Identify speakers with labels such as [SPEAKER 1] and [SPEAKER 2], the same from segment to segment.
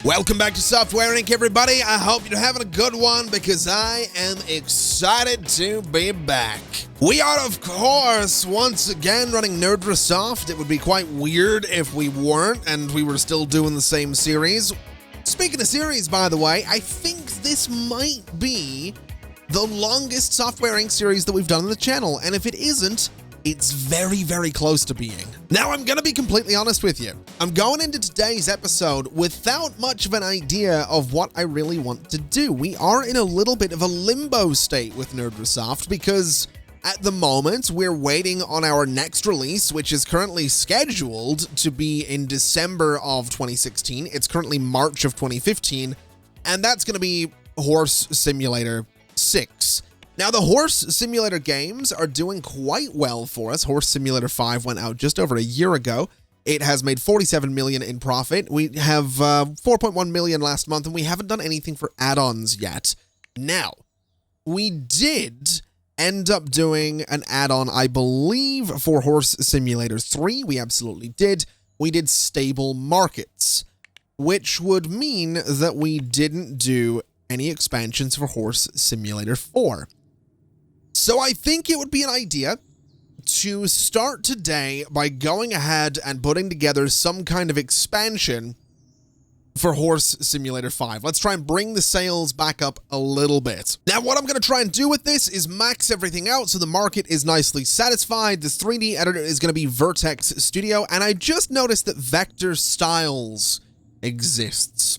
[SPEAKER 1] Welcome back to Software Inc., everybody. I hope you're having a good one because I am excited to be back. We are, of course, once again running Nerdrosoft. It would be quite weird if we weren't and we were still doing the same series. Speaking of series, by the way, I think this might be the longest Software Inc. series that we've done on the channel, and if it isn't, it's very, very close to being. Now, I'm gonna be completely honest with you. I'm going into today's episode without much of an idea of what I really want to do. We are in a little bit of a limbo state with Nerdrosoft because at the moment, we're waiting on our next release, which is currently scheduled to be in December of 2016. It's currently March of 2015, and that's gonna be Horse Simulator 6. Now, the Horse Simulator games are doing quite well for us. Horse Simulator 5 went out just over a year ago. It has made $47 million in profit. We have $4.1 million last month, and we haven't done anything for add-ons yet. Now, we did end up doing an add-on, I believe, for Horse Simulator 3. We absolutely did. We did stable markets, which would mean that we didn't do any expansions for Horse Simulator 4. So I think it would be an idea to start today by going ahead and putting together some kind of expansion for Horse Simulator 5. Let's try and bring the sales back up a little bit. Now, what I'm going to try and do with this is max everything out so the market is nicely satisfied. The 3D editor is going to be Vertex Studio, and I just noticed that Vector Styles exists.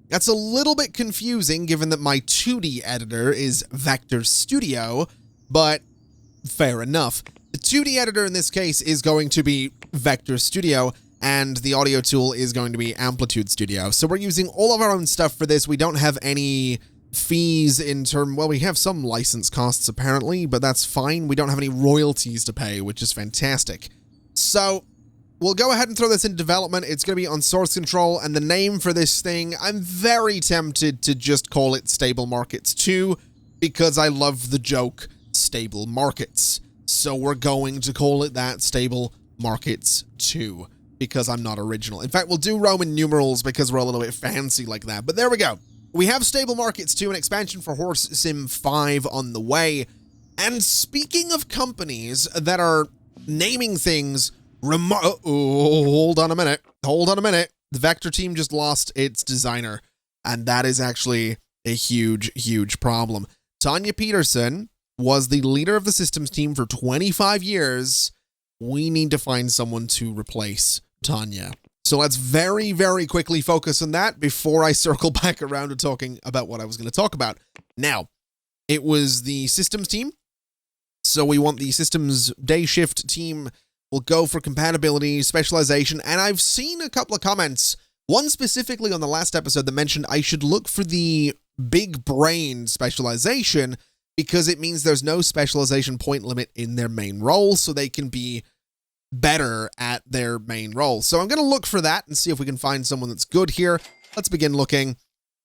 [SPEAKER 1] That's a little bit confusing given that my 2D editor is Vector Studio, but fair enough. The 2D editor in this case is going to be Vector Studio, and the audio tool is going to be Amplitude Studio. So we're using all of our own stuff for this. We don't have any fees well, we have some license costs apparently, but that's fine. We don't have any royalties to pay, which is fantastic. So we'll go ahead and throw this in development. It's going to be on source control, and the name for this thing, I'm very tempted to just call it Stable Markets 2, because I love the joke Stable Markets. So we're going to call it that, Stable Markets 2, because I'm not original. In fact, we'll do Roman numerals because we're a little bit fancy like that. But there we go. We have Stable Markets 2, an expansion for Horse Sim 5 on the way. And speaking of companies that are naming things hold on a minute. The Vector team just lost its designer, and that is actually a huge, huge problem. Tanya Peterson was the leader of the systems team for 25 years. We need to find someone to replace Tanya. So let's very, very quickly focus on that before I circle back around to talking about what I was going to talk about. Now, it was the systems team. So we want the systems day shift team. We'll go for compatibility, specialization, and I've seen a couple of comments, one specifically on the last episode that mentioned I should look for the big brain specialization because it means there's no specialization point limit in their main role, so they can be better at their main role. So I'm going to look for that and see if we can find someone that's good here. Let's begin looking,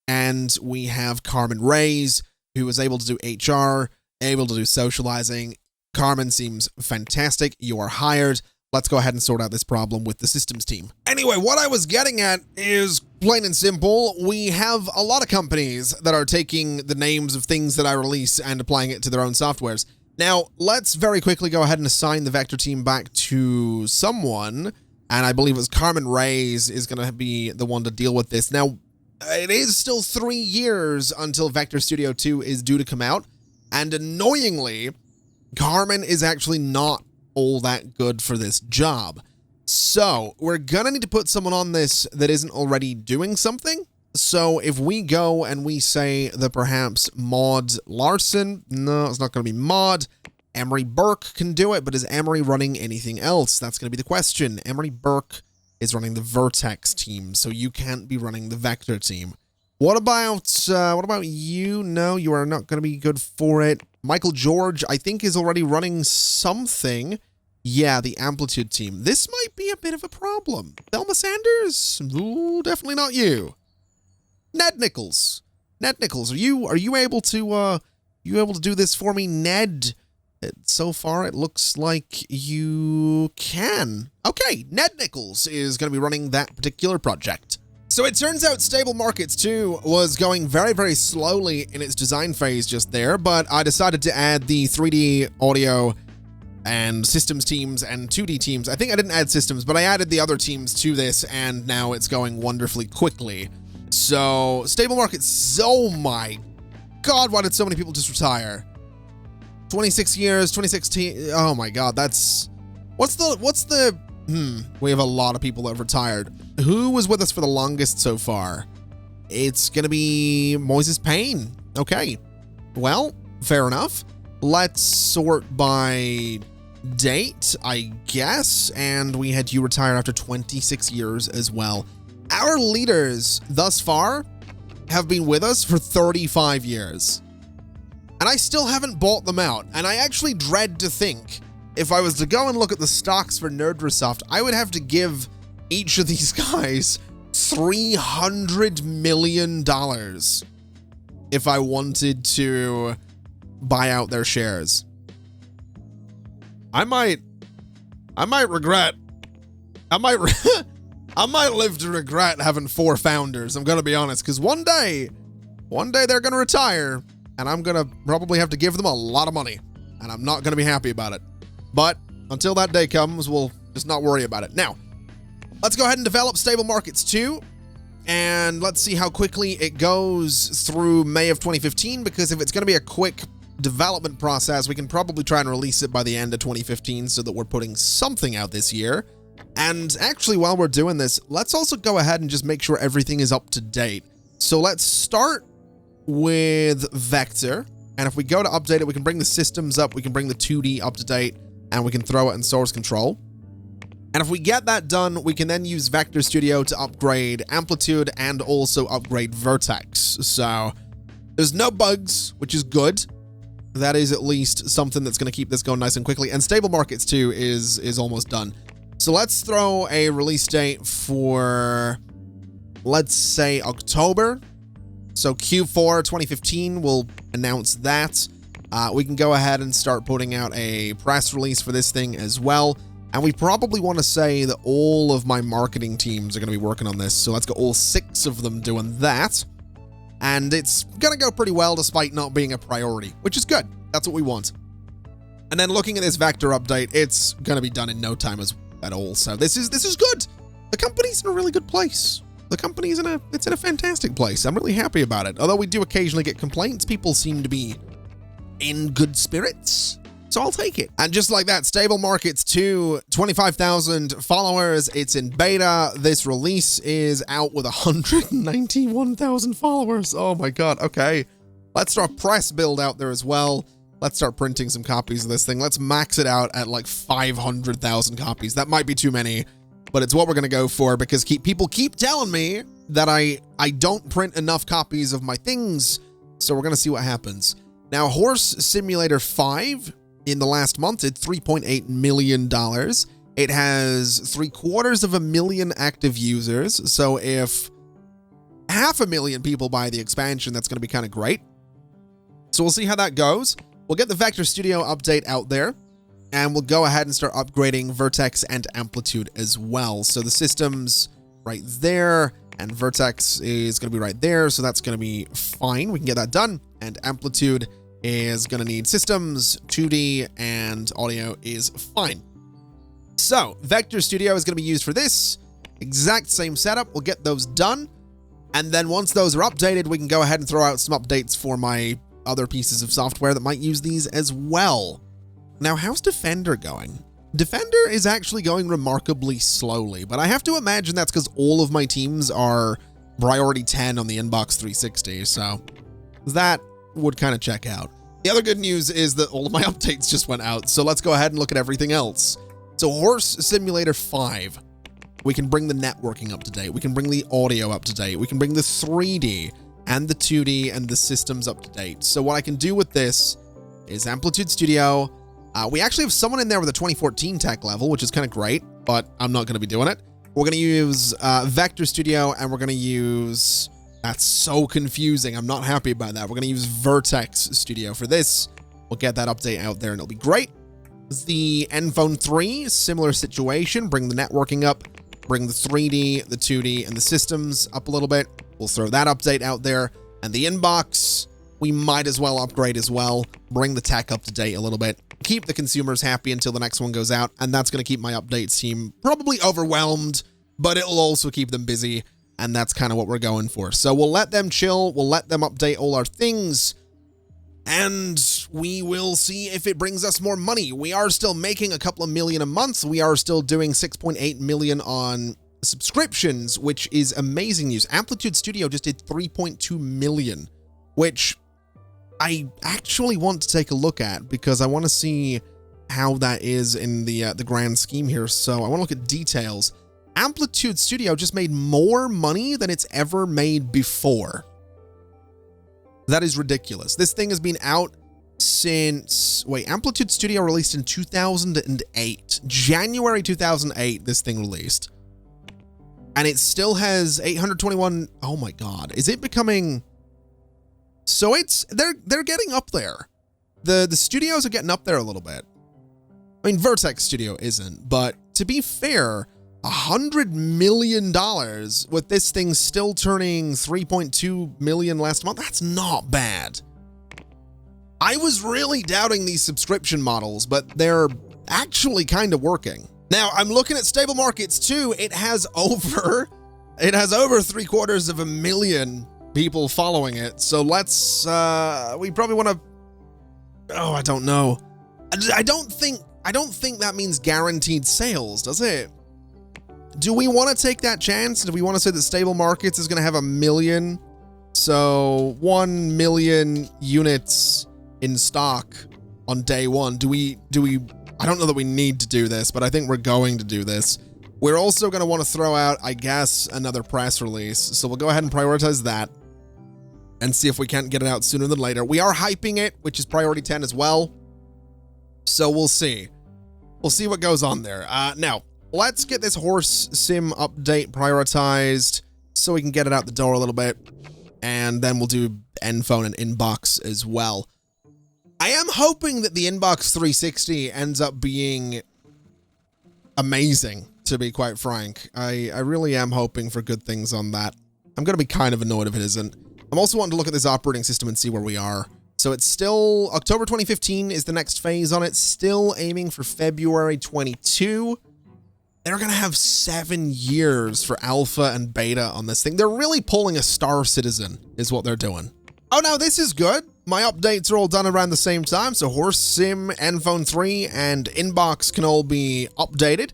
[SPEAKER 1] and we have Carmen Reyes, who is able to do HR, able to do socializing. Carmen seems fantastic. You are hired. Let's go ahead and sort out this problem with the systems team. Anyway, what I was getting at is plain and simple. We have a lot of companies that are taking the names of things that I release and applying it to their own softwares. Now, let's very quickly go ahead and assign the Vector team back to someone, and I believe it was Carmen Reyes is going to be the one to deal with this. Now, it is still 3 years until Vector Studio 2 is due to come out, and annoyingly, Carmen is actually not all that good for this job. So we're gonna need to put someone on this that isn't already doing something. So if we go and we say that perhaps Maud Larson, no, it's not gonna be Maud. Emery Burke can do it, but is Emery running anything else? That's gonna be the question. Emery Burke is running the Vertex team, so you can't be running the Vector team. What about you? No, you are not going to be good for it. Michael George, I think, is already running something. Yeah, the Amplitude team. This might be a bit of a problem. Thelma Sanders? Ooh, definitely not you. Ned Nichols. Ned Nichols, are you able to do this for me, Ned? So far, it looks like you can. Okay, Ned Nichols is going to be running that particular project. So it turns out Stable Markets 2 was going very, very slowly in its design phase just there, but I decided to add the 3D audio and systems teams and 2D teams. I think I didn't add systems, but I added the other teams to this, and now it's going wonderfully quickly. So Stable Markets, oh my God, why did so many people just retire? 26 years, 2016, oh my God, that's, we have a lot of people that have retired. Who was with us for the longest so far? It's gonna be Moises Payne. Okay, well, fair enough. Let's sort by date, I guess, and we had you retire after 26 years as well. Our leaders thus far have been with us for 35 years, and I still haven't bought them out, and I actually dread to think if I was to go and look at the stocks for Nerdresoft, I would have to give each of these guys $300 million if I wanted to buy out their shares. I might regret. I might live to regret having 4 founders. I'm gonna be honest, because one day they're gonna retire, and I'm gonna probably have to give them a lot of money, and I'm not gonna be happy about it. But until that day comes, we'll just not worry about it. Now, let's go ahead and develop Stable Markets 2, and let's see how quickly it goes through May of 2015, because if it's going to be a quick development process, we can probably try and release it by the end of 2015 so that we're putting something out this year. And actually, while we're doing this, let's also go ahead and just make sure everything is up to date. So let's start with Vector, and if we go to update it, we can bring the systems up, we can bring the 2D up to date, and we can throw it in source control. And if we get that done, we can then use Vector Studio to upgrade Amplitude and also upgrade Vertex. So there's no bugs, which is good. That is at least something that's going to keep this going nice and quickly. And Stable Markets 2 is almost done. So let's throw a release date for, let's say, October. So Q4 2015, we'll announce that. We can go ahead and start putting out a press release for this thing as well. And we probably want to say that all of my marketing teams are going to be working on this. So let's get all 6 of them doing that. And it's going to go pretty well despite not being a priority, which is good. That's what we want. And then looking at this Vector update, it's going to be done in no time at all. So this is good. The company's in a really good place. The company's in a fantastic place. I'm really happy about it. Although we do occasionally get complaints, people seem to be in good spirits. So I'll take it. And just like that, Stable Markets 2, 25,000 followers. It's in beta. This release is out with 191,000 followers. Oh my God. Okay. Let's throw a press build out there as well. Let's start printing some copies of this thing. Let's max it out at like 500,000 copies. That might be too many, but it's what we're going to go for because people keep telling me that I don't print enough copies of my things. So we're going to see what happens. Now, Horse Simulator 5 in the last month did $3.8 million. It has 750,000 active users. So if 500,000 people buy the expansion, that's going to be kind of great. So we'll see how that goes. We'll get the Vector Studio update out there, and we'll go ahead and start upgrading Vertex and Amplitude as well. So the system's right there, and Vertex is going to be right there, so that's going to be fine. We can get that done, and Amplitude is going to need systems, 2D, and audio is fine. So Vector Studio is going to be used for this. Exact same setup. We'll get those done, and then once those are updated, we can go ahead and throw out some updates for my other pieces of software that might use these as well. Now, how's Defender going? Defender is actually going remarkably slowly, but I have to imagine that's because all of my teams are priority 10 on the Inbox 360, so that would kind of check out. The other good news is that all of my updates just went out, so let's go ahead and look at everything else. So Horse Simulator 5, we can bring the networking up to date, we can bring the audio up to date, we can bring the 3D and the 2D and the systems up to date. So what I can do with this is Amplitude Studio. We actually have someone in there with a 2014 tech level, which is kind of great, but I'm not going to be doing it. We're going to use Vector Studio, and we're going to use... That's so confusing. I'm not happy about that. We're going to use Vertex Studio for this. We'll get that update out there, and it'll be great. The Enphone 3, similar situation. Bring the networking up. bring the 3D, the 2D, and the systems up a little bit. We'll throw that update out there. And the inbox, we might as well upgrade as well. Bring the tech up to date a little bit. Keep the consumers happy until the next one goes out. And that's going to keep my updates team probably overwhelmed, but it'll also keep them busy. And that's kind of what we're going for. So we'll let them chill. We'll let them update all our things. And we will see if it brings us more money. We are still making a couple of million a month. We are still doing 6.8 million on subscriptions, which is amazing news. Amplitude Studio just did 3.2 million, which I actually want to take a look at because I want to see how that is in the grand scheme here. So I want to look at details. Amplitude Studio just made more money than it's ever made before. That is ridiculous. This thing has been out since... Wait, Amplitude Studio released in 2008. January 2008, this thing released. And it still has 821... Oh my god. Is it becoming... So it's... They're getting up there. The studios are getting up there a little bit. I mean, Vertex Studio isn't, but to be fair... $100 million with this thing still turning 3.2 million last month. That's not bad. I was really doubting these subscription models, but they're actually kind of working. Now, I'm looking at Stable Markets too. It has over 750,000 people following it. So let's, we probably want to, oh, I don't know. I don't think that means guaranteed sales, does it? Do we want to take that chance? Do we want to say that Stable Markets is going to have 1 million? So 1 million units in stock on day one. Do we, I don't know that we need to do this, but I think we're going to do this. We're also going to want to throw out, I guess, another press release. So we'll go ahead and prioritize that and see if we can't get it out sooner than later. We are hyping it, which is priority 10 as well. So we'll see. We'll see what goes on there. Now, let's get this horse sim update prioritized so we can get it out the door a little bit. And then we'll do Endphone and Inbox as well. I am hoping that the Inbox 360 ends up being amazing, to be quite frank. I really am hoping for good things on that. I'm going to be kind of annoyed if it isn't. I'm also wanting to look at this operating system and see where we are. So it's still October 2015 is the next phase on it. Still aiming for February 22. They're going to have 7 years for alpha and beta on this thing. They're really pulling a Star Citizen is what they're doing. Oh, no, this is good. My updates are all done around the same time. So Horse Sim, Endphone 3, and Inbox can all be updated.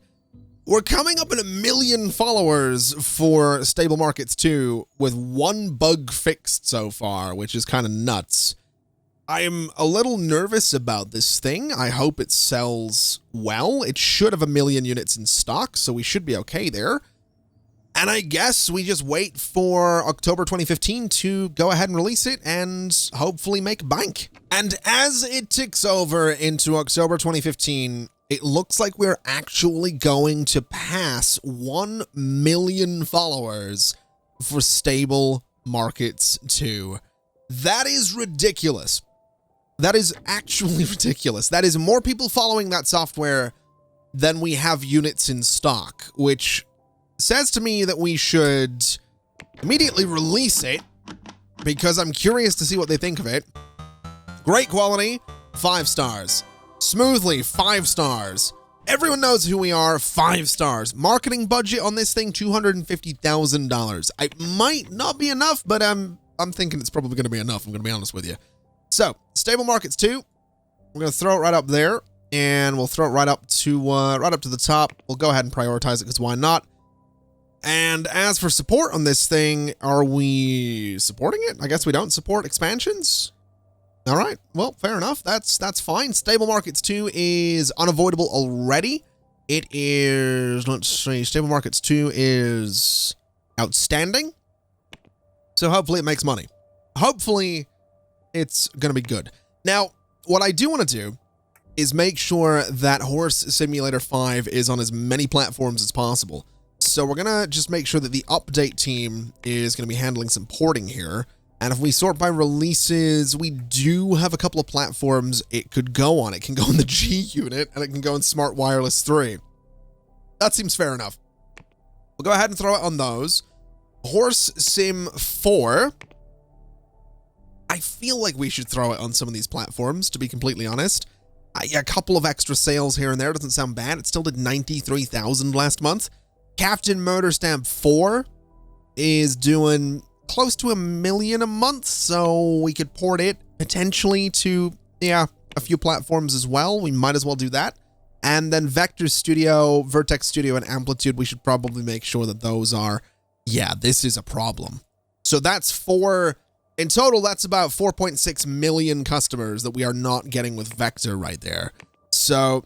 [SPEAKER 1] We're coming up in 1 million followers for Stable Markets 2 with 1 bug fixed so far, which is kind of nuts. I'm a little nervous about this thing. I hope it sells well. It should have 1 million units in stock, so we should be okay there. And I guess we just wait for October 2015 to go ahead and release it and hopefully make bank. And as it ticks over into October 2015, it looks like we're actually going to pass 1 million followers for Stable Markets 2. That is ridiculous. That is actually ridiculous. That is more people following that software than we have units in stock, which says to me that we should immediately release it because I'm curious to see what they think of it. Great quality, 5 stars. Smoothly, 5 stars. Everyone knows who we are, 5 stars. Marketing budget on this thing, $250,000. It might not be enough, but I'm thinking it's probably going to be enough, I'm going to be honest with you. So, Stable Markets 2, we're going to throw it right up there, and we'll throw it right up to the top. We'll go ahead and prioritize it, because why not? And as for support on this thing, are we supporting it? I guess we don't support expansions. All right, well, fair enough. That's fine. Stable Markets 2 is unavoidable already. It is, let's see, Stable Markets 2 is outstanding. So hopefully it makes money. Hopefully it's going to be good. Now, what I do want to do is make sure that Horse Simulator 5 is on as many platforms as possible. So we're going to just make sure that the update team is going to be handling some porting here. And if we sort by releases, we do have a couple of platforms it could go on. It can go on the G unit, and it can go on Smart Wireless 3. That seems fair enough. We'll go ahead and throw it on those. Horse Sim 4. I feel like we should throw it on some of these platforms, to be completely honest. A couple of extra sales here and there doesn't sound bad. It still did 93,000 last month. Captain Murder Stamp 4 is doing close to 1 million a month, so we could port it potentially to, a few platforms as well. We might as well do that. And then Vector Studio, Vertex Studio, and Amplitude, we should probably make sure that those are, this is a problem. So that's in total, that's about 4.6 million customers that we are not getting with Vector right there. So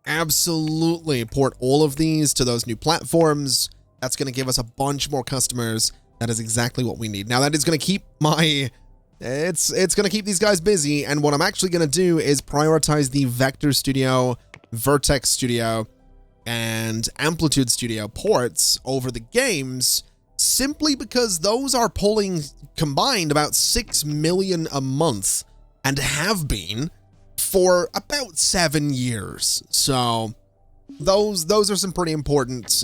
[SPEAKER 1] absolutely port all of these to those new platforms. That's going to give us a bunch more customers. That is exactly what we need. Now that is going to keep it's going to keep these guys busy. And what I'm actually going to do is prioritize the Vector Studio, Vertex Studio, and Amplitude Studio ports over the games, simply because those are pulling combined about 6 million a month and have been for about 7 years. So those are some pretty important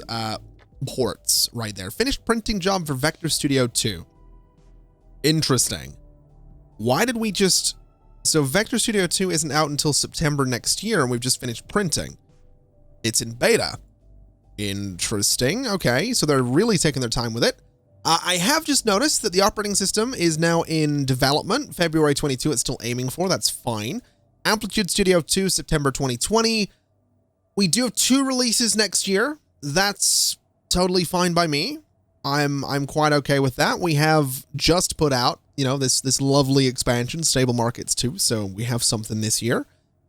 [SPEAKER 1] ports right there. Finished printing job for Vector Studio 2. Interesting. Why did we just... So Vector Studio 2 isn't out until September next year, and we've just finished printing. It's in beta. Interesting. Okay, so they're really taking their time with it. I have just noticed that the operating system is now in development. February 22, it's still aiming for. That's fine. Amplitude Studio 2, September 2020. We do have 2 releases next year. That's totally fine by me. I'm quite okay with that. We have just put out, this lovely expansion, Stable Markets 2, so we have something this year.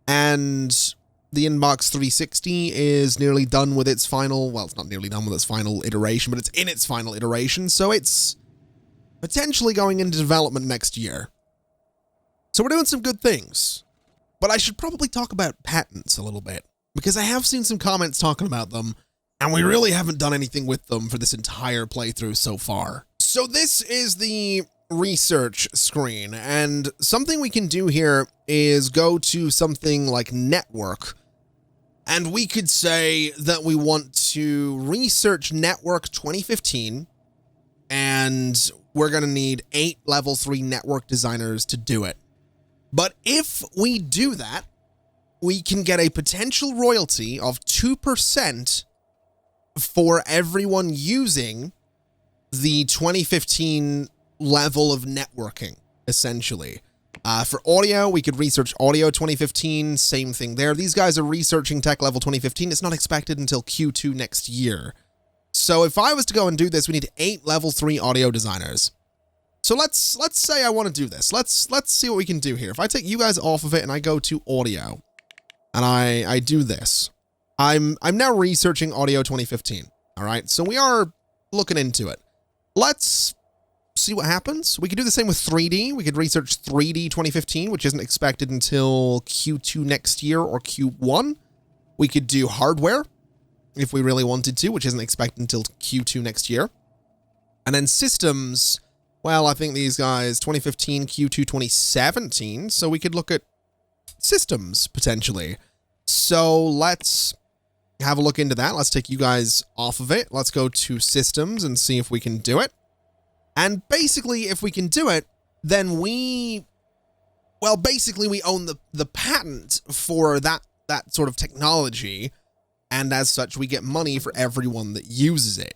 [SPEAKER 1] And the Inbox 360 is nearly done with its final, well, it's not nearly done with its final iteration, but it's in its final iteration, so it's potentially going into development next year. So we're doing some good things. But I should probably talk about patents a little bit, because I have seen some comments talking about them, and we really haven't done anything with them for this entire playthrough so far. So this is the research screen, and something we can do here is go to something like network, and we could say that we want to research network 2015, and we're going to need 8 level 3 network designers to do it. But if we do that, we can get a potential royalty of 2% for everyone using the 2015 level of networking, essentially. For audio, we could research audio 2015, same thing there. These guys are researching tech level 2015. It's not expected until Q2 next year. So if I was to go and do this, we need 8 level 3 audio designers. So let's say I want to do this. Let's see what we can do here. If I take you guys off of it and I go to audio and I do this, I'm now researching audio 2015. All right, so we are looking into it. Let's see what happens. We could do the same with 3D. We could research 3D 2015, which isn't expected until Q2 next year or Q1. We could do hardware if we really wanted to, which isn't expected until Q2 next year. And then systems, well, I think these guys, 2015, Q2 2017, so we could look at systems potentially. So let's have a look into that. Let's take you guys off of it. Let's go to systems and see if we can do it. And basically, if we can do it, then we own the patent for that sort of technology. And as such, we get money for everyone that uses it.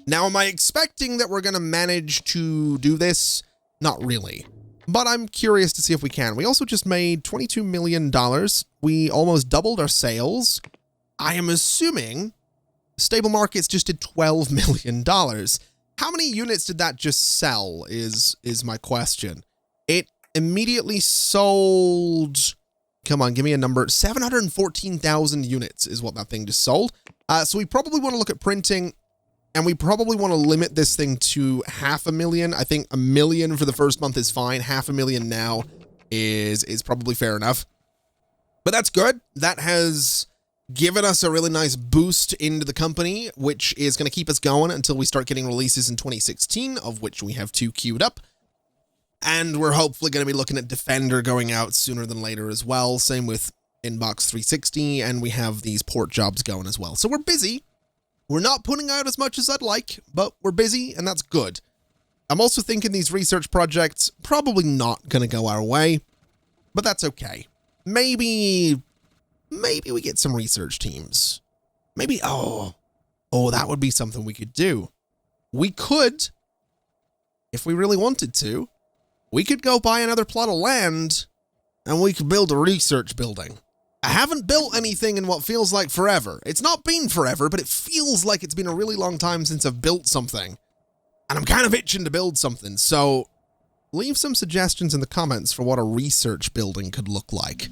[SPEAKER 1] Now, am I expecting that we're going to manage to do this? Not really. But I'm curious to see if we can. We also just made $22 million. We almost doubled our sales. I am assuming Stable Markets just did $12 million. How many units did that just sell is my question. It immediately sold... Come on, give me a number. 714,000 units is what that thing just sold. So we probably want to look at printing, and we probably want to limit this thing to 500,000. I think 1 million for the first month is fine. 500,000 now is probably fair enough. But that's good. That has given us a really nice boost into the company, which is going to keep us going until we start getting releases in 2016, of which we have 2 queued up. And we're hopefully going to be looking at Defender going out sooner than later as well. Same with Inbox 360, and we have these port jobs going as well. So we're busy. We're not putting out as much as I'd like, but we're busy, and that's good. I'm also thinking these research projects probably not going to go our way, but that's okay. Maybe we get some research teams. Maybe, oh, that would be something we could do. We could, if we really wanted to, we could go buy another plot of land and we could build a research building. I haven't built anything in what feels like forever. It's not been forever, but it feels like it's been a really long time since I've built something. And I'm kind of itching to build something, so leave some suggestions in the comments for what a research building could look like.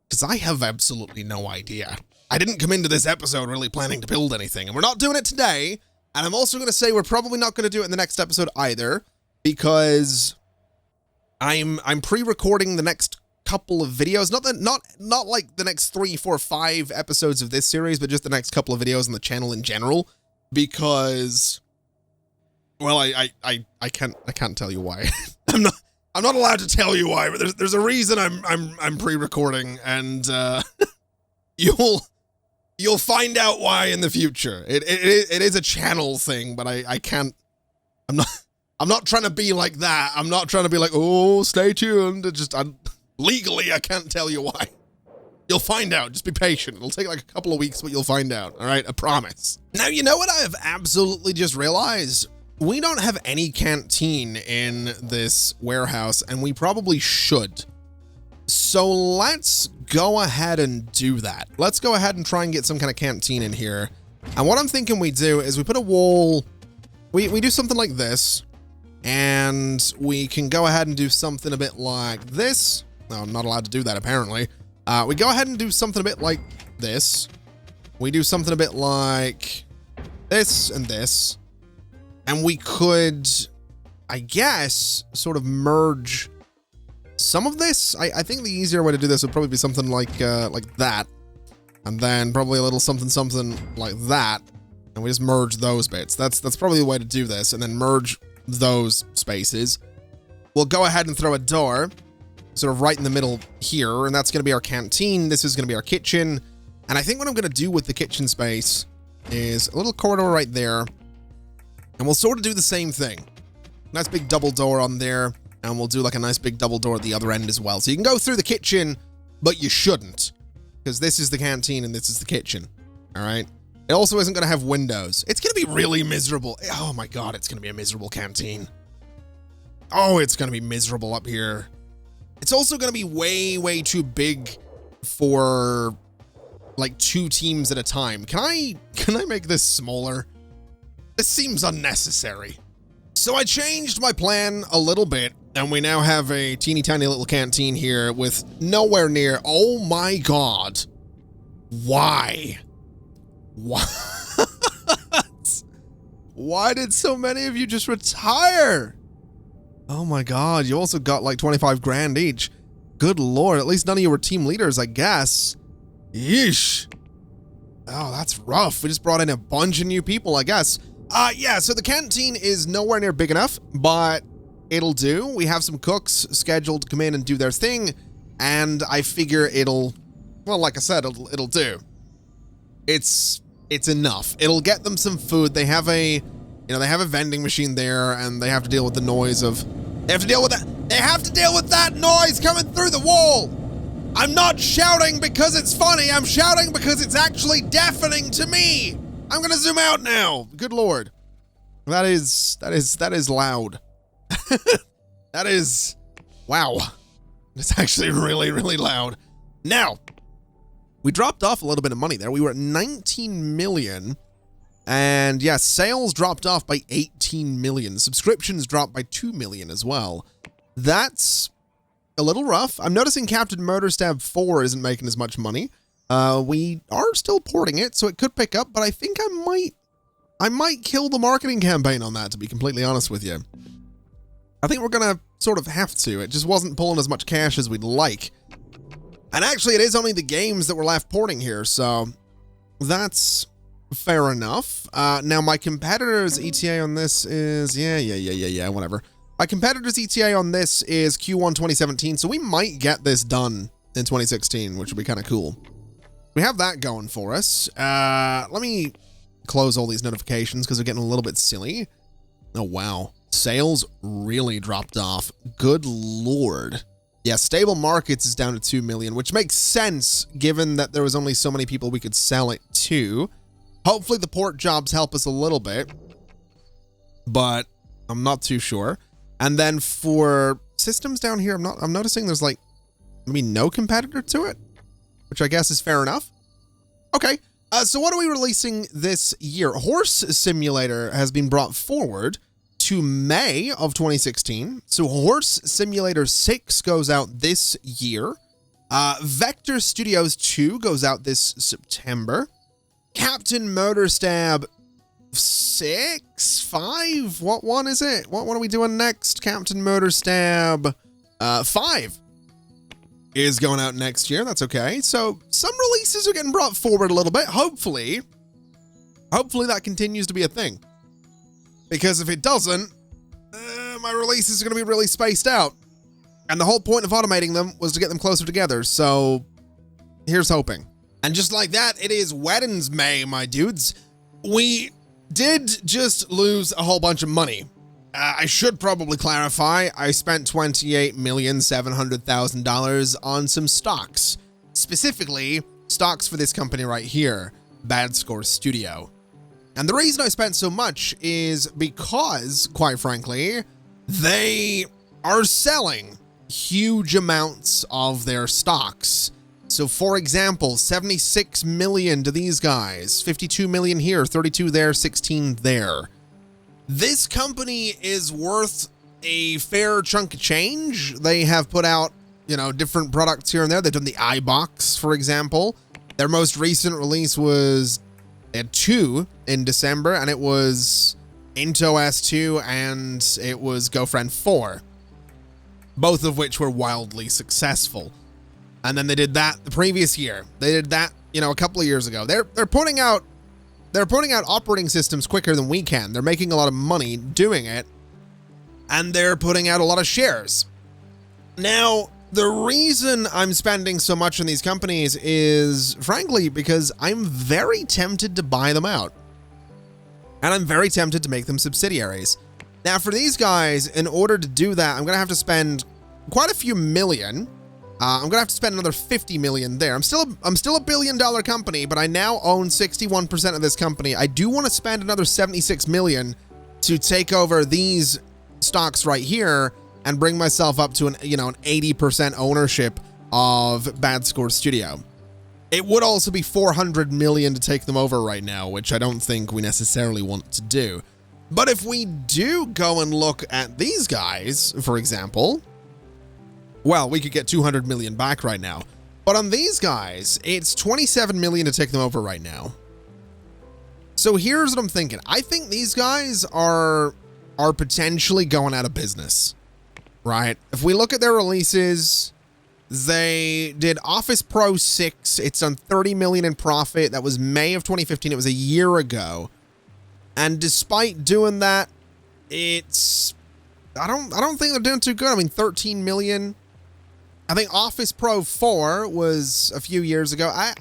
[SPEAKER 1] Because I have absolutely no idea. I didn't come into this episode really planning to build anything, and we're not doing it today. And I'm also going to say we're probably not going to do it in the next episode either, because I'm pre-recording the next couple of videos. Not like the next 3, 4, 5 episodes of this series, but just the next couple of videos on the channel in general, because, well, I can't tell you why. I'm not allowed to tell you why, but there's a reason I'm pre-recording, and you'll find out why in the future. It is a channel thing, but I can't. I'm not trying to be like that. I'm not trying to be like, oh, stay tuned. Legally, I can't tell you why. You'll find out. Just be patient. It'll take like a couple of weeks, but you'll find out. All right, I promise. Now, you know what I have absolutely just realized? We don't have any canteen in this warehouse, and we probably should. So let's go ahead and do that. Let's go ahead and try and get some kind of canteen in here. And what I'm thinking we do is we put a wall, we do something like this, and we can go ahead and do something a bit like this. No, I'm not allowed to do that, apparently. We go ahead and do something a bit like this. We do something a bit like this and this. And we could, I guess, sort of merge some of this. I think the easier way to do this would probably be something like that. And then probably a little something like that. And we just merge those bits. That's probably the way to do this. And then merge those spaces. We'll go ahead and throw a door sort of right in the middle here. And that's going to be our canteen. This is going to be our kitchen. And I think what I'm going to do with the kitchen space is a little corridor right there. And we'll sort of do the same thing. Nice big double door on there. And we'll do like a nice big double door at the other end as well. So you can go through the kitchen, but you shouldn't. Because this is the canteen and this is the kitchen. All right. It also isn't going to have windows. It's going to be really miserable. Oh my God, it's going to be a miserable canteen. Oh, it's going to be miserable up here. It's also going to be way, way too big for like 2 teams at a time. Can I make this smaller? This seems unnecessary. So I changed my plan a little bit, and we now have a teeny tiny little canteen here with nowhere near. Oh my God. Why? What? Why did so many of you just retire? Oh my God, you also got like 25 grand each. Good Lord, at least none of you were team leaders, I guess. Yeesh. Oh, that's rough. We just brought in a bunch of new people, I guess. Yeah, so the canteen is nowhere near big enough, but it'll do. We have some cooks scheduled to come in and do their thing, and I figure it'll, well, like I said, it'll do. It's enough. It'll get them some food. They have a, they have a vending machine there, and they have to deal with the noise of, they have to deal with that noise coming through the wall. I'm not shouting because it's funny. I'm shouting because it's actually deafening to me. I'm gonna zoom out now. Good Lord. That is loud. That is, wow. It's actually really, really loud. Now, we dropped off a little bit of money there. We were at 19 million. And yeah, sales dropped off by 18 million. Subscriptions dropped by 2 million as well. That's a little rough. I'm noticing Captain Murderstab 4 isn't making as much money. We are still porting it, so it could pick up, but I think I might kill the marketing campaign on that, to be completely honest with you. I think we're gonna sort of have to. It just wasn't pulling as much cash as we'd like. And actually, it is only the games that were left porting here, so that's fair enough. Now, my competitor's ETA on this is, yeah, whatever. My competitor's ETA on this is Q1 2017, so we might get this done in 2016, which would be kind of cool. We have that going for us. Let me close all these notifications because they're getting a little bit silly. Oh, wow. Sales really dropped off. Good Lord. Yeah, stable markets is down to 2 million, which makes sense given that there was only so many people we could sell it to. Hopefully the port jobs help us a little bit, but I'm not too sure. And then for systems down here, I'm noticing there's like maybe no competitor to it, which I guess is fair enough. Okay. So what are we releasing this year? Horse Simulator has been brought forward to May of 2016. So Horse Simulator 6 goes out this year. Vector Studios 2 goes out this September. Captain Motorstab 6, 5, what one is it? What are we doing next? Captain Motorstab 5 is going out next year. That's okay. So some releases are getting brought forward a little bit. Hopefully that continues to be a thing. Because if it doesn't, my releases are going to be really spaced out. And the whole point of automating them was to get them closer together. So here's hoping. And just like that, it is Weddings May, my dudes. We did just lose a whole bunch of money. I should probably clarify, I spent $28,700,000 on some stocks. Specifically, stocks for this company right here, Bad Score Studio. And the reason I spent so much is because, quite frankly, they are selling huge amounts of their stocks. So for example, 76 million to these guys, 52 million here, 32 there, 16 there. This company is worth a fair chunk of change. They have put out, different products here and there. They've done the iBox, for example. Their most recent release was at 2 in December, and it was IntoS 2 and it was GoFriend 4, both of which were wildly successful. And then they did that the previous year. They did that, a couple of years ago. They're putting out operating systems quicker than we can. They're making a lot of money doing it, and they're putting out a lot of shares. Now, the reason I'm spending so much on these companies is, frankly, because I'm very tempted to buy them out. And I'm very tempted to make them subsidiaries. Now, for these guys, in order to do that, I'm going to have to spend quite a few million. I'm going to have to spend another 50 million there. I'm still a $1 billion company, but I now own 61% of this company. I do want to spend another 76 million to take over these stocks right here and bring myself up to an 80% ownership of Bad Score Studio. It would also be 400 million to take them over right now, which I don't think we necessarily want to do. But if we do go and look at these guys, for example, well, we could get 200 million back right now. But on these guys, it's 27 million to take them over right now. So here's what I'm thinking. I think these guys are potentially going out of business, right? If we look at their releases, they did Office Pro 6. It's done 30 million in profit. That was May of 2015. It was a year ago. And despite doing that, I don't think they're doing too good. I mean, 13 million. I think Office Pro 4 was a few years ago. I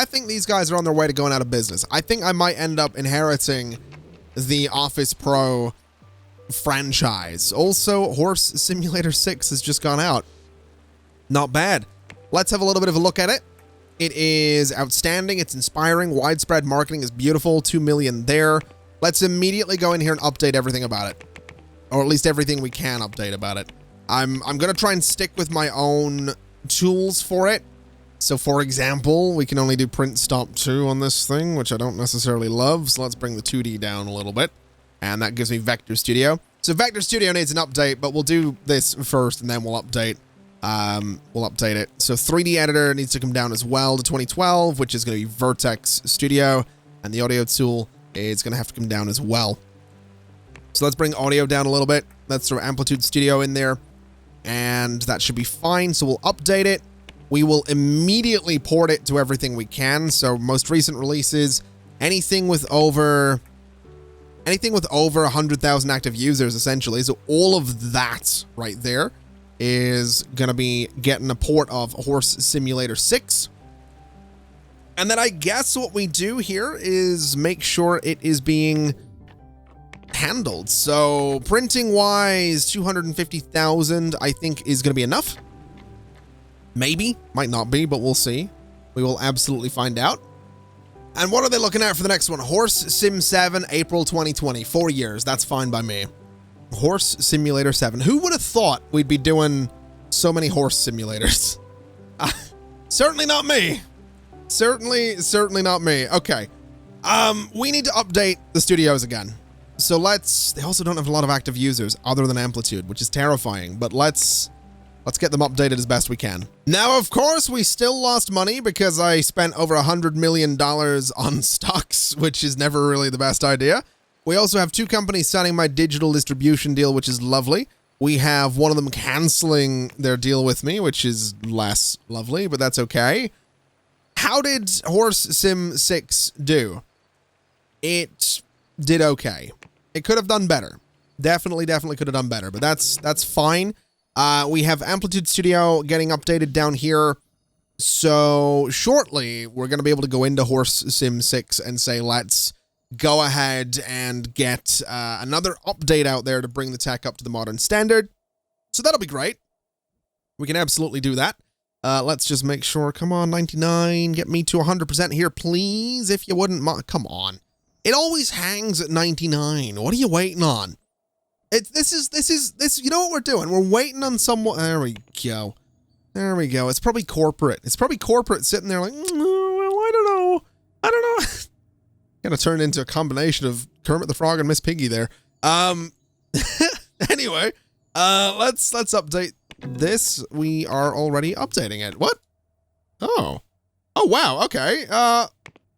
[SPEAKER 1] think these guys are on their way to going out of business. I think I might end up inheriting the Office Pro franchise. Also, Horse Simulator 6 has just gone out. Not bad. Let's have a little bit of a look at it. It is outstanding. It's inspiring. Widespread marketing is beautiful. 2 million there. Let's immediately go in here and update everything about it. Or at least everything we can update about it. I'm going to try and stick with my own tools for it. So for example, we can only do print stop 2 on this thing, which I don't necessarily love. So let's bring the 2D down a little bit. And that gives me Vector Studio. So Vector Studio needs an update, but we'll do this first and then we'll update. It. So 3D editor needs to come down as well to 2012, which is going to be Vertex Studio. And the audio tool is going to have to come down as well. So let's bring audio down a little bit. Let's throw Amplitude Studio in there. And that should be fine. So we'll update it. We will immediately port it to everything we can. So most recent releases, anything with over 100,000 active users, essentially. So all of that right there is going to be getting a port of Horse Simulator 6. And then I guess what we do here is make sure it is being handled. So printing wise, 250,000 I think is going to be enough. Maybe, might not be, but we'll see. We will absolutely find out. And what are they looking at for the next one? Horse Sim 7, April 2020, 4 years. That's fine by me. Horse Simulator 7. Who would have thought we'd be doing so many horse simulators? Certainly not me. Certainly not me. Okay. We need to update the studios again. So they also don't have a lot of active users other than Amplitude, which is terrifying, but let's get them updated as best we can. Now, of course, we still lost money because I spent over $100 million on stocks, which is never really the best idea. We also have 2 companies signing my digital distribution deal, which is lovely. We have one of them canceling their deal with me, which is less lovely, but that's okay. How did Horse Sim 6 do? It did okay. It could have done better. Definitely could have done better, but that's fine. We have Amplitude Studio getting updated down here. So shortly, we're going to be able to go into Horse Sim 6 and say, let's go ahead and get another update out there to bring the tech up to the modern standard. So that'll be great. We can absolutely do that. Let's just make sure. Come on, 99. Get me to 100% here, please. If you wouldn't come on. It always hangs at 99. What are you waiting on? This is, you know what we're doing? We're waiting on someone. There we go. There we go. It's probably corporate. It's probably corporate sitting there like, well, I don't know. Kind of turned into a combination of Kermit the Frog and Miss Piggy there. Anyway, let's update this. We are already updating it. What? Oh, wow. Okay.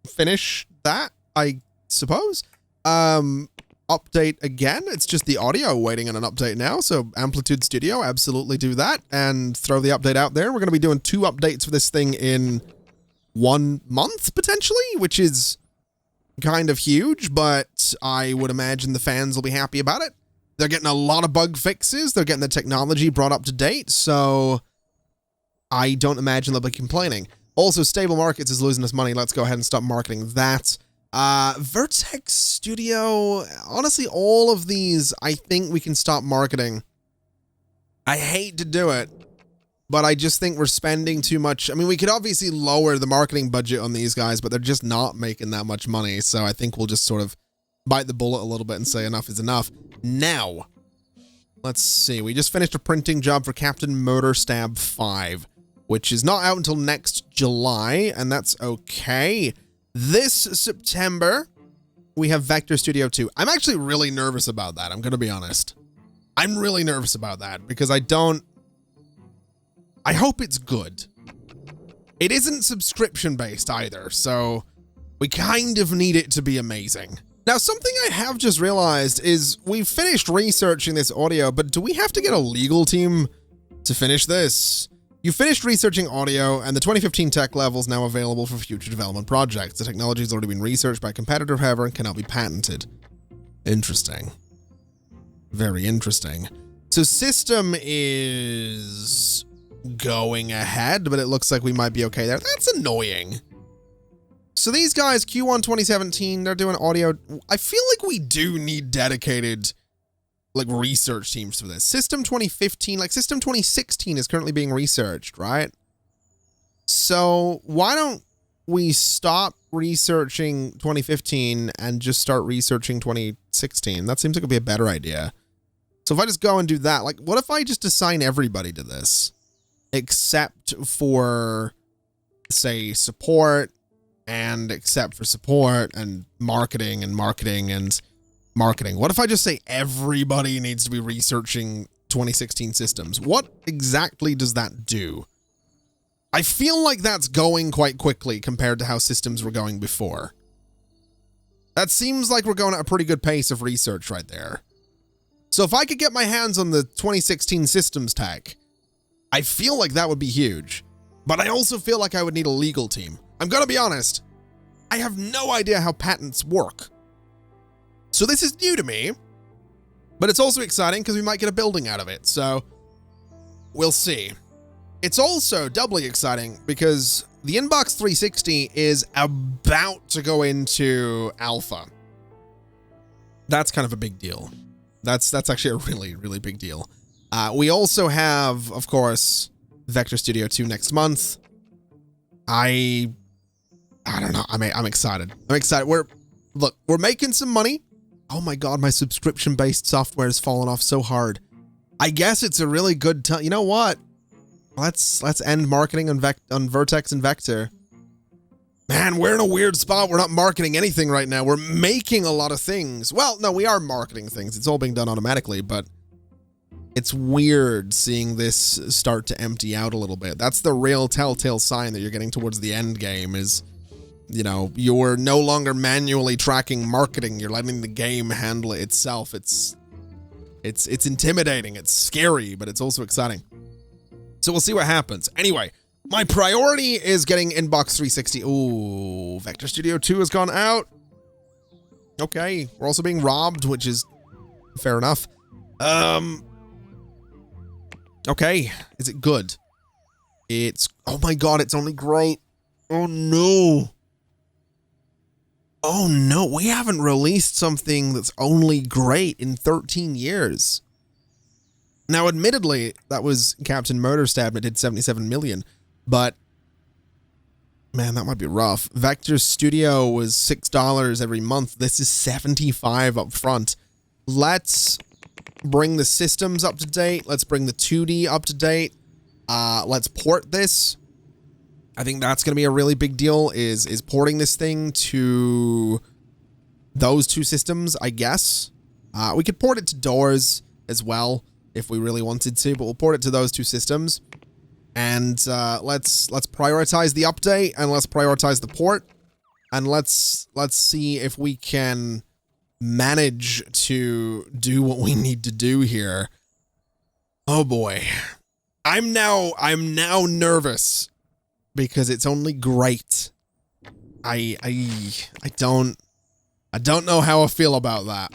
[SPEAKER 1] Finish that, I suppose. Update again. It's just the audio waiting on an update now. So Amplitude Studio, absolutely do that and throw the update out there. We're going to be doing 2 updates for this thing in 1 month potentially, which is kind of huge, but I would imagine the fans will be happy about it. They're getting a lot of bug fixes. They're getting the technology brought up to date. So I don't imagine they'll be complaining. Also, Stable Markets is losing us money. Let's go ahead and stop marketing that. Vertex Studio, honestly, all of these, I think we can stop marketing. I hate to do it, but I just think we're spending too much. I mean, we could obviously lower the marketing budget on these guys, but they're just not making that much money. So I think we'll just sort of bite the bullet a little bit and say enough is enough. Now, let's see. We just finished a printing job for Captain Murder Stab 5, which is not out until next July, and that's okay. This September, we have Vector Studio 2. I'm actually really nervous about that. I'm going to be honest. I'm really nervous about that because I hope it's good. It isn't subscription-based either, so we kind of need it to be amazing. Now, something I have just realized is we've finished researching this audio, but do we have to get a legal team to finish this? You finished researching audio, and the 2015 tech level is now available for future development projects. The technology has already been researched by a competitor, however, and cannot be patented. Interesting. Very interesting. So system is going ahead, but it looks like we might be okay there. That's annoying. So these guys, Q1 2017, they're doing audio. I feel like we do need dedicated research teams for this. System 2015, System 2016 is currently being researched, right? So why don't we stop researching 2015 and just start researching 2016? That seems like it'd be a better idea. So if I just go and do that, what if I just assign everybody to this? Except for, say, support, and except for support, and marketing, and marketing, and marketing. What if I just say everybody needs to be researching 2016 systems? What exactly does that do? I feel like that's going quite quickly compared to how systems were going before. That seems like we're going at a pretty good pace of research right there. So if I could get my hands on the 2016 systems tech, I feel like that would be huge. But I also feel like I would need a legal team. I'm gonna be honest, I have no idea how patents work. So this is new to me, but it's also exciting because we might get a building out of it. So we'll see. it's also doubly exciting because the Inbox 360 is about to go into alpha. That's kind of a big deal. That's actually a really, really big deal. We also have, of course, Vector Studio 2 next month. I don't know. I'm excited. I'm excited. We're making some money. Oh my God, my subscription-based software has fallen off so hard. I guess it's a really good time. You know what? Let's end marketing on Vertex and Vector. Man, we're in a weird spot. We're not marketing anything right now. We're making a lot of things. Well, no, we are marketing things. It's all being done automatically, but it's weird seeing this start to empty out a little bit. That's the real telltale sign that you're getting towards the end game is, you know, you're no longer manually tracking marketing. You're letting the game handle it itself. It's intimidating. It's scary, but it's also exciting. So we'll see what happens. Anyway, my priority is getting Inbox 360. Ooh, Vector Studio 2 has gone out. Okay, we're also being robbed, which is fair enough. Okay, is it good? Oh my God, it's only great. Oh no. Oh no, we haven't released something that's only great in 13 years. Now, admittedly, that was Captain Murderstab and it did 77 million, but man, that might be rough. Vector Studio was $6 every month. This is 75 up front. Let's bring the systems up to date. Let's bring the 2D up to date. Let's port this. I think that's going to be a really big deal is porting this thing to those two systems, I guess. We could port it to Doors as well if we really wanted to, but we'll port it to those two systems. And let's prioritize the update and let's prioritize the port. And let's see if we can manage to do what we need to do here. Oh boy. I'm now nervous because it's only great. I don't know how I feel about that.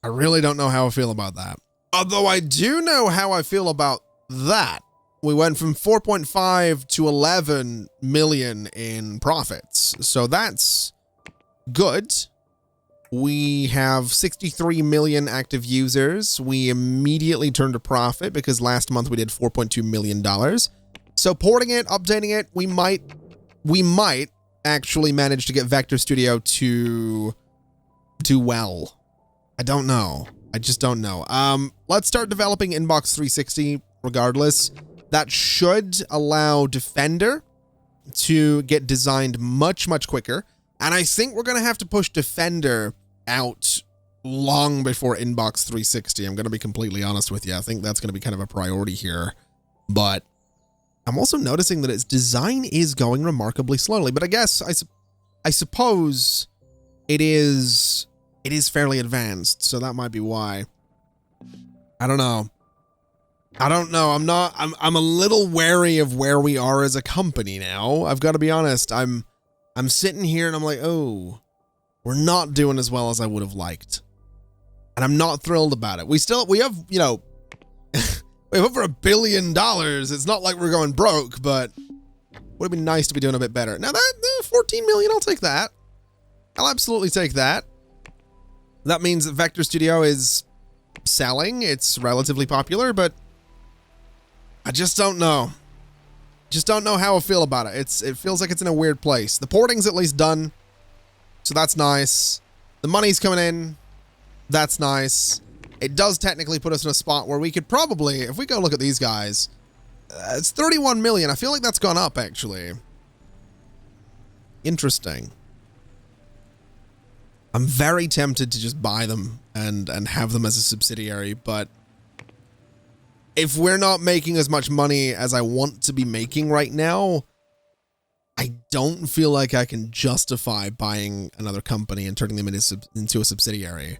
[SPEAKER 1] I really don't know how I feel about that. Although I do know how I feel about that. We went from 4.5 to 11 million in profits. So that's good. We have 63 million active users. We immediately turned a profit because last month we did $4.2 million. So porting it, updating it, we might actually manage to get Vector Studio to do well. I don't know. I just don't know. Let's start developing Inbox 360 regardless. That should allow Defender to get designed much, much quicker. And I think we're going to have to push Defender out long before Inbox 360. I'm going to be completely honest with you. I think that's going to be kind of a priority here. But I'm also noticing that its design is going remarkably slowly. But I guess, I suppose it is fairly advanced. So that might be why. I don't know. I'm a little wary of where we are as a company now. I've got to be honest. I'm sitting here and I'm like, oh, we're not doing as well as I would have liked. And I'm not thrilled about it. We have, you know, we have over $1 billion. It's not like we're going broke, but would have been nice to be doing a bit better. Now that 14 million, I'll take that. I'll absolutely take that. That means that Vector Studio is selling. It's relatively popular, but I just don't know. Just don't know how I feel about it. It feels like it's in a weird place. The porting's at least done, so that's nice. The money's coming in. That's nice. It does technically put us in a spot where we could probably, if we go look at these guys, it's 31 million. I feel like that's gone up, actually. Interesting. I'm very tempted to just buy them and have them as a subsidiary, but if we're not making as much money as I want to be making right now, I don't feel like I can justify buying another company and turning them into a subsidiary.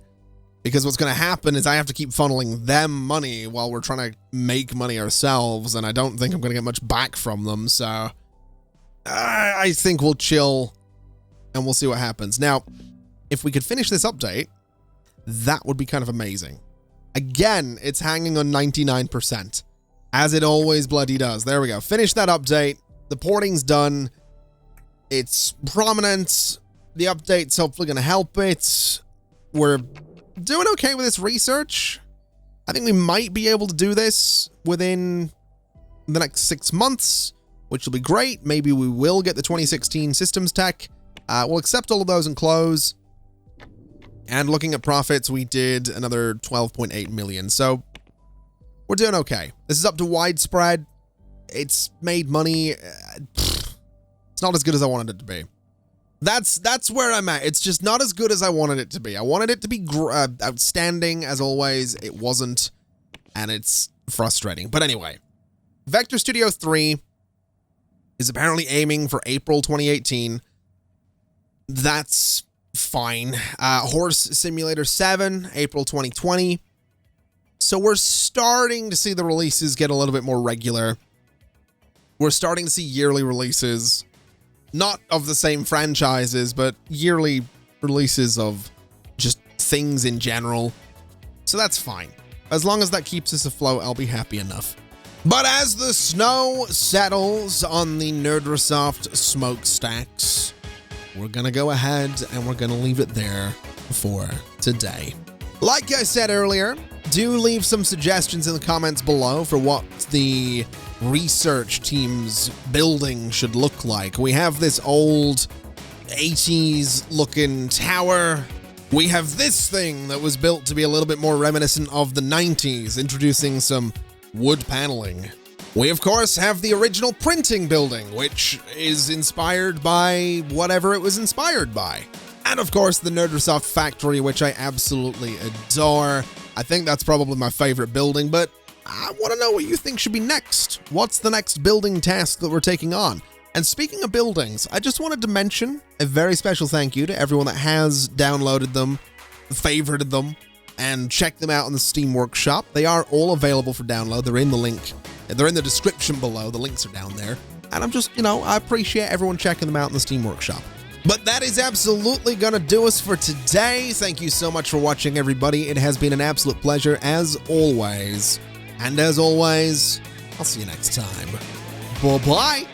[SPEAKER 1] Because what's going to happen is I have to keep funneling them money while we're trying to make money ourselves, and I don't think I'm going to get much back from them, so I think we'll chill and we'll see what happens. Now, if we could finish this update, that would be kind of amazing. Again, it's hanging on 99%. as it always bloody does. There we go. Finish that update. The porting's done. It's prominent. The update's hopefully going to help it. We're doing okay with this research. I think we might be able to do this within the next 6 months, which will be great. Maybe we will get the 2016 systems tech. We'll accept all of those and close. And looking at profits, we did another 12.8 million. So we're doing okay. This is up to widespread. It's made money. It's not as good as I wanted it to be. That's where I'm at. It's just not as good as I wanted it to be. I wanted it to be outstanding, as always. It wasn't, and it's frustrating. But anyway, Vector Studio 3 is apparently aiming for April 2018. That's fine. Horse Simulator 7, April 2020. So we're starting to see the releases get a little bit more regular. We're starting to see yearly releases. Not of the same franchises, but yearly releases of just things in general. So that's fine. As long as that keeps us afloat, I'll be happy enough. But as the snow settles on the Nerdrosoft smokestacks, we're going to go ahead and we're going to leave it there for today. Like I said earlier, do leave some suggestions in the comments below for what the research team's building should look like. We have this old 80s looking tower. We have this thing that was built to be a little bit more reminiscent of the 90s, introducing some wood paneling. We, of course, have the original printing building, which is inspired by whatever it was inspired by. And, of course, the Nerdrosoft factory, which I absolutely adore. I think that's probably my favorite building, but I want to know what you think should be next. What's the next building task that we're taking on? And speaking of buildings, I just wanted to mention a very special thank you to everyone that has downloaded them, favorited them, and checked them out on the Steam Workshop. They are all available for download. They're in the link. They're in the description below. The links are down there. And I'm just, I appreciate everyone checking them out in the Steam Workshop. But that is absolutely going to do us for today. Thank you so much for watching, everybody. It has been an absolute pleasure, as always. And as always, I'll see you next time. Bye-bye.